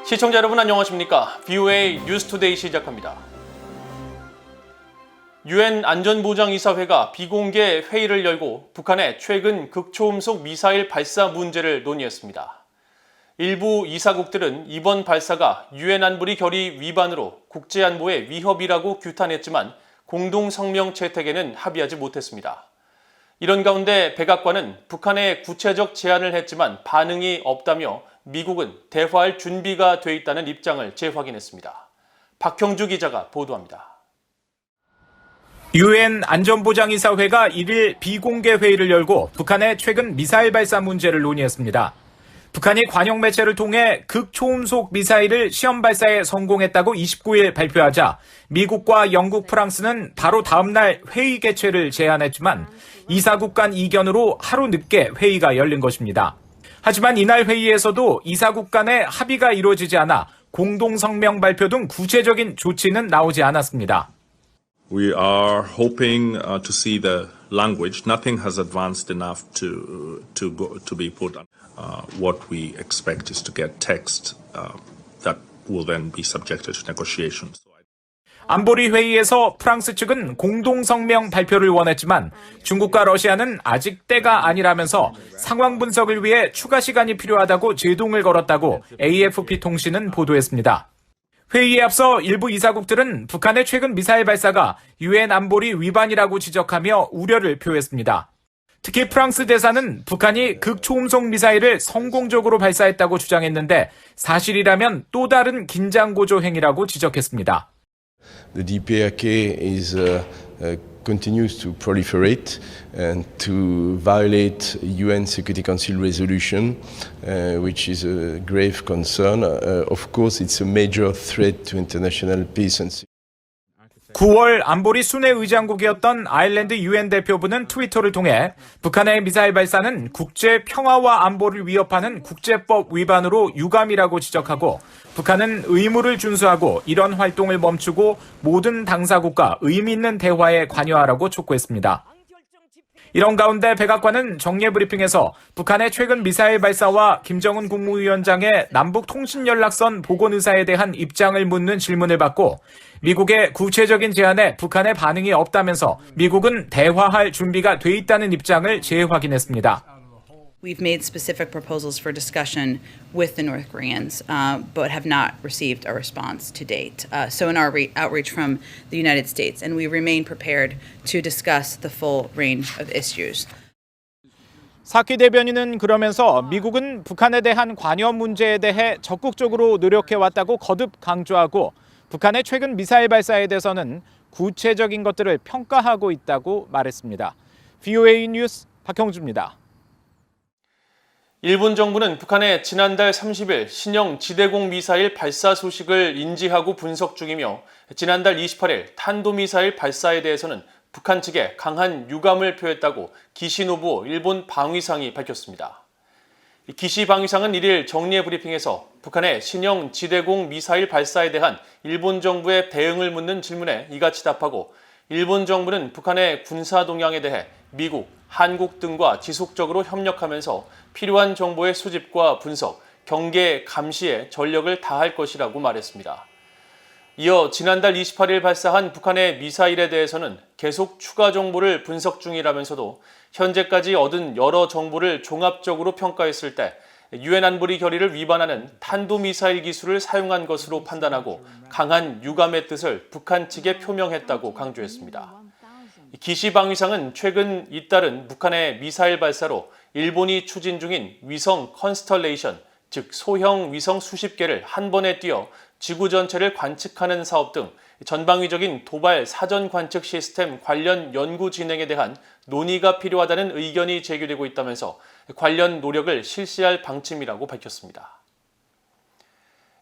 시청자 여러분 안녕하십니까? VOA 뉴스투데이 시작합니다. 유엔 안전보장이사회가 비공개 회의를 열고 북한의 최근 극초음속 미사일 발사 문제를 논의했습니다. 일부 이사국들은 이번 발사가 유엔 안보리 결의 위반으로 국제안보의 위협이라고 규탄했지만 공동성명 채택에는 합의하지 못했습니다. 이런 가운데 백악관은 북한에 구체적 제안을 했지만 반응이 없다며 미국은 대화할 준비가 돼 있다는 입장을 재확인했습니다. 박형주 기자가 보도합니다. 유엔 안전보장이사회가 1일 비공개 회의를 열고 북한의 최근 미사일 발사 문제를 논의했습니다. 북한이 관영 매체를 통해 극초음속 미사일을 시험 발사에 성공했다고 29일 발표하자 미국과 영국, 프랑스는 바로 다음 날 회의 개최를 제안했지만 이사국 간 이견으로 하루 늦게 회의가 열린 것입니다. 하지만 이날 회의에서도 이사국 간의 합의가 이루어지지 않아 공동성명 발표 등 구체적인 조치는 나오지 않았습니다. We are hoping to see the language. Nothing has advanced enough to be put on. What we expect is to get text that will then be subjected to negotiations. 안보리 회의에서 프랑스 측은 공동성명 발표를 원했지만 중국과 러시아는 아직 때가 아니라면서 상황 분석을 위해 추가 시간이 필요하다고 제동을 걸었다고 AFP 통신은 보도했습니다. 회의에 앞서 일부 이사국들은 북한의 최근 미사일 발사가 유엔 안보리 위반이라고 지적하며 우려를 표했습니다. 특히 프랑스 대사는 북한이 극초음속 미사일을 성공적으로 발사했다고 주장했는데 사실이라면 또 다른 긴장고조 행위라고 지적했습니다. The DPRK continues to proliferate and to violate UN Security Council resolution, which is a grave concern. Of course, it's a major threat to international peace and security. 9월 안보리 순회 의장국이었던 아일랜드 유엔 대표부는 트위터를 통해 북한의 미사일 발사는 국제 평화와 안보를 위협하는 국제법 위반으로 유감이라고 지적하고 북한은 의무를 준수하고 이런 활동을 멈추고 모든 당사국과 의미 있는 대화에 관여하라고 촉구했습니다. 이런 가운데 백악관은 정례 브리핑에서 북한의 최근 미사일 발사와 김정은 국무위원장의 남북 통신연락선 복원 의사에 대한 입장을 묻는 질문을 받고 미국의 구체적인 제안에 북한의 반응이 없다면서 미국은 대화할 준비가 돼 있다는 입장을 재확인했습니다. We've made specific proposals for discussion with the North Koreans, but have not received a response to date. So in our outreach from the United States, and we remain prepared to discuss the full range of issues. 사키 대변인은 그러면서 미국은 북한에 대한 관여 문제에 대해 적극적으로 노력해왔다고 거듭 강조하고 북한의 최근 미사일 발사에 대해서는 구체적인 것들을 평가하고 있다고 말했습니다. VOA 뉴스 박형주입니다. 일본 정부는 북한의 지난달 30일 신형 지대공 미사일 발사 소식을 인지하고 분석 중이며 지난달 28일 탄도미사일 발사에 대해서는 북한 측에 강한 유감을 표했다고 기시노부 일본 방위상이 밝혔습니다. 기시 방위상은 1일 정례 브리핑에서 북한의 신형 지대공 미사일 발사에 대한 일본 정부의 대응을 묻는 질문에 이같이 답하고 일본 정부는 북한의 군사 동향에 대해 미국, 한국 등과 지속적으로 협력하면서 필요한 정보의 수집과 분석, 경계, 감시에 전력을 다할 것이라고 말했습니다. 이어 지난달 28일 발사한 북한의 미사일에 대해서는 계속 추가 정보를 분석 중이라면서도 현재까지 얻은 여러 정보를 종합적으로 평가했을 때 유엔 안보리 결의를 위반하는 탄도미사일 기술을 사용한 것으로 판단하고 강한 유감의 뜻을 북한 측에 표명했다고 강조했습니다. 기시 방위상은 최근 잇따른 북한의 미사일 발사로 일본이 추진 중인 위성 컨스털레이션, 즉 소형 위성 수십 개를 한 번에 띄워 지구 전체를 관측하는 사업 등 전방위적인 도발 사전 관측 시스템 관련 연구 진행에 대한 논의가 필요하다는 의견이 제기되고 있다면서 관련 노력을 실시할 방침이라고 밝혔습니다.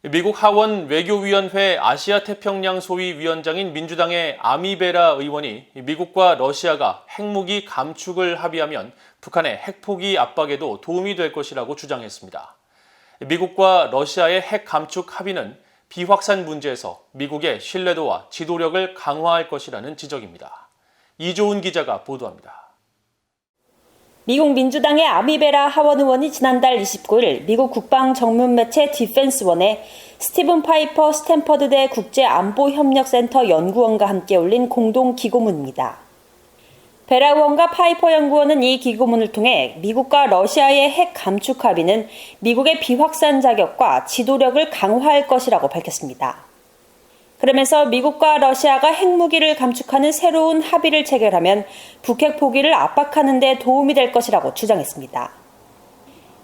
미국 하원 외교위원회 아시아태평양 소위 위원장인 민주당의 아미베라 의원이 미국과 러시아가 핵무기 감축을 합의하면 북한의 핵포기 압박에도 도움이 될 것이라고 주장했습니다. 미국과 러시아의 핵 감축 합의는 비확산 문제에서 미국의 신뢰도와 지도력을 강화할 것이라는 지적입니다. 이조은 기자가 보도합니다. 미국 민주당의 아미베라 하원 의원이 지난달 29일 미국 국방 전문 매체 디펜스원에 스티븐 파이퍼 스탠퍼드대 국제안보협력센터 연구원과 함께 올린 공동 기고문입니다. 베라 의원과 파이퍼 연구원은 이 기고문을 통해 미국과 러시아의 핵 감축 합의는 미국의 비확산 자격과 지도력을 강화할 것이라고 밝혔습니다. 그러면서 미국과 러시아가 핵무기를 감축하는 새로운 합의를 체결하면 북핵 포기를 압박하는 데 도움이 될 것이라고 주장했습니다.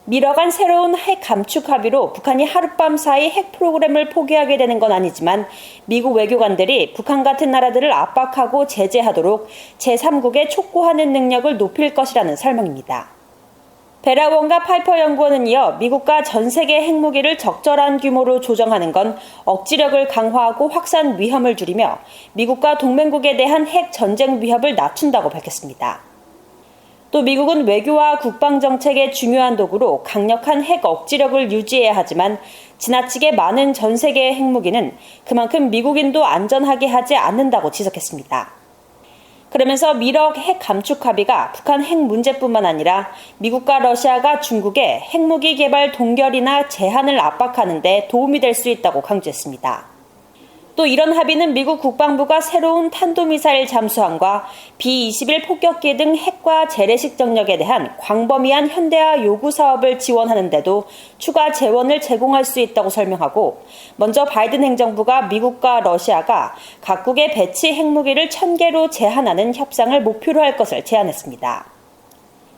미뤄간 새로운 핵 감축 합의로 북한이 하룻밤 사이 핵 프로그램을 포기하게 되는 건 아니지만 미국 외교관들이 북한 같은 나라들을 압박하고 제재하도록 제3국에 촉구하는 능력을 높일 것이라는 설명입니다. 베라 의원과 파이퍼 연구원은 이어 미국과 전 세계 핵무기를 적절한 규모로 조정하는 건 억지력을 강화하고 확산 위험을 줄이며 미국과 동맹국에 대한 핵 전쟁 위협을 낮춘다고 밝혔습니다. 또 미국은 외교와 국방정책의 중요한 도구로 강력한 핵 억지력을 유지해야 하지만 지나치게 많은 전 세계의 핵무기는 그만큼 미국인도 안전하게 하지 않는다고 지적했습니다. 그러면서 미러 핵 감축 합의가 북한 핵 문제뿐만 아니라 미국과 러시아가 중국의 핵무기 개발 동결이나 제한을 압박하는 데 도움이 될 수 있다고 강조했습니다. 또 이런 합의는 미국 국방부가 새로운 탄도미사일 잠수함과 B-21 폭격기 등 핵과 재래식 정력에 대한 광범위한 현대화 요구 사업을 지원하는 데도 추가 재원을 제공할 수 있다고 설명하고 먼저 바이든 행정부가 미국과 러시아가 각국의 배치 핵무기를 1000개로 제한하는 협상을 목표로 할 것을 제안했습니다.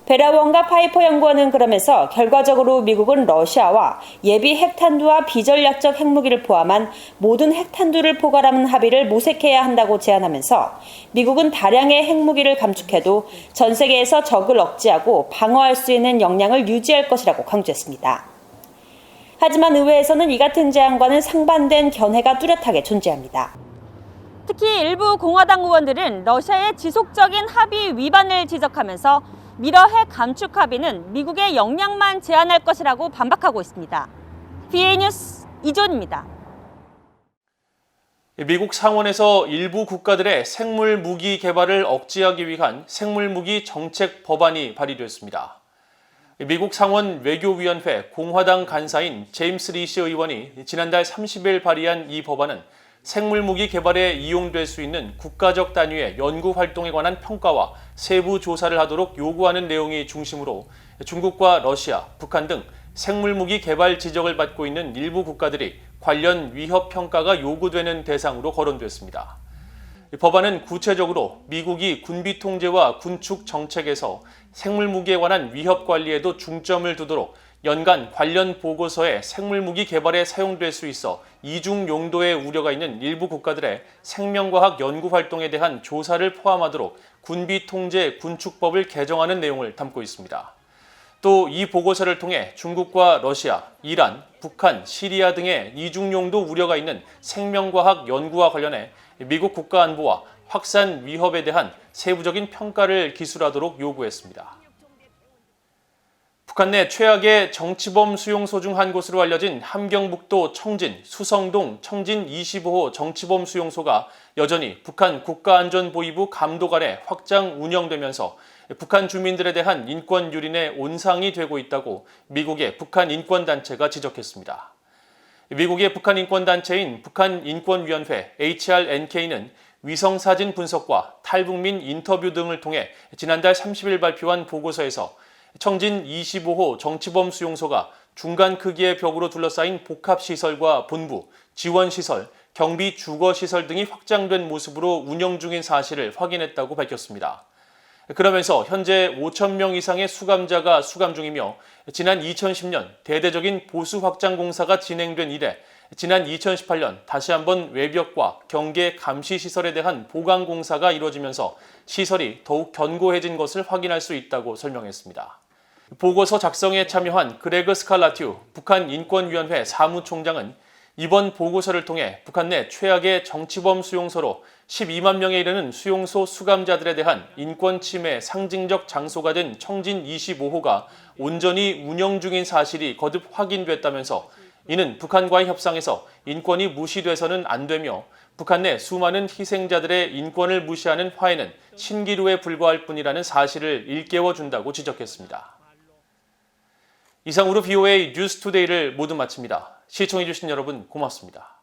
베라 의원과 파이퍼 연구원은 그러면서 결과적으로 미국은 러시아와 예비 핵탄두와 비전략적 핵무기를 포함한 모든 핵탄두를 포괄하는 합의를 모색해야 한다고 제안하면서 미국은 다량의 핵무기를 감축해도 전 세계에서 적을 억제하고 방어할 수 있는 역량을 유지할 것이라고 강조했습니다. 하지만 의회에서는 이 같은 제안과는 상반된 견해가 뚜렷하게 존재합니다. 특히 일부 공화당 의원들은 러시아의 지속적인 합의 위반을 지적하면서 미러 핵 감축 합의는 미국의 역량만 제한할 것이라고 반박하고 있습니다. BA 뉴스 이존입니다. 미국 상원에서 일부 국가들의 생물 무기 개발을 억제하기 위한 생물 무기 정책 법안이 발의됐습니다. 미국 상원 외교위원회 공화당 간사인 제임스 리시 의원이 지난달 30일 발의한 이 법안은 생물무기 개발에 이용될 수 있는 국가적 단위의 연구 활동에 관한 평가와 세부 조사를 하도록 요구하는 내용이 중심으로 중국과 러시아, 북한 등 생물무기 개발 지적을 받고 있는 일부 국가들이 관련 위협 평가가 요구되는 대상으로 거론됐습니다. 법안은 구체적으로 미국이 군비 통제와 군축 정책에서 생물무기에 관한 위협 관리에도 중점을 두도록 연간 관련 보고서에 생물무기 개발에 사용될 수 있어 이중 용도의 우려가 있는 일부 국가들의 생명과학 연구 활동에 대한 조사를 포함하도록 군비 통제 군축법을 개정하는 내용을 담고 있습니다. 또 이 보고서를 통해 중국과 러시아, 이란, 북한, 시리아 등의 이중 용도 우려가 있는 생명과학 연구와 관련해 미국 국가안보와 확산 위협에 대한 세부적인 평가를 기술하도록 요구했습니다. 북한 내 최악의 정치범 수용소 중 한 곳으로 알려진 함경북도 청진, 수성동 청진 25호 정치범 수용소가 여전히 북한 국가안전보위부 감독 아래 확장 운영되면서 북한 주민들에 대한 인권 유린의 온상이 되고 있다고 미국의 북한 인권단체가 지적했습니다. 미국의 북한 인권단체인 북한인권위원회 HRNK는 위성사진 분석과 탈북민 인터뷰 등을 통해 지난달 30일 발표한 보고서에서 청진 25호 정치범 수용소가 중간 크기의 벽으로 둘러싸인 복합시설과 본부, 지원시설, 경비 주거시설 등이 확장된 모습으로 운영 중인 사실을 확인했다고 밝혔습니다. 그러면서 현재 5,000명 이상의 수감자가 수감 중이며 지난 2010년 대대적인 보수 확장 공사가 진행된 이래 지난 2018년 다시 한번 외벽과 경계 감시 시설에 대한 보강 공사가 이루어지면서 시설이 더욱 견고해진 것을 확인할 수 있다고 설명했습니다. 보고서 작성에 참여한 그레그 스칼라튜 북한인권위원회 사무총장은 이번 보고서를 통해 북한 내 최악의 정치범 수용소로 12만 명에 이르는 수용소 수감자들에 대한 인권 침해 상징적 장소가 된 청진 25호가 온전히 운영 중인 사실이 거듭 확인됐다면서 이는 북한과의 협상에서 인권이 무시돼서는 안 되며 북한 내 수많은 희생자들의 인권을 무시하는 화해는 신기루에 불과할 뿐이라는 사실을 일깨워준다고 지적했습니다. 이상으로 BOA 뉴스투데이를 모두 마칩니다. 시청해주신 여러분 고맙습니다.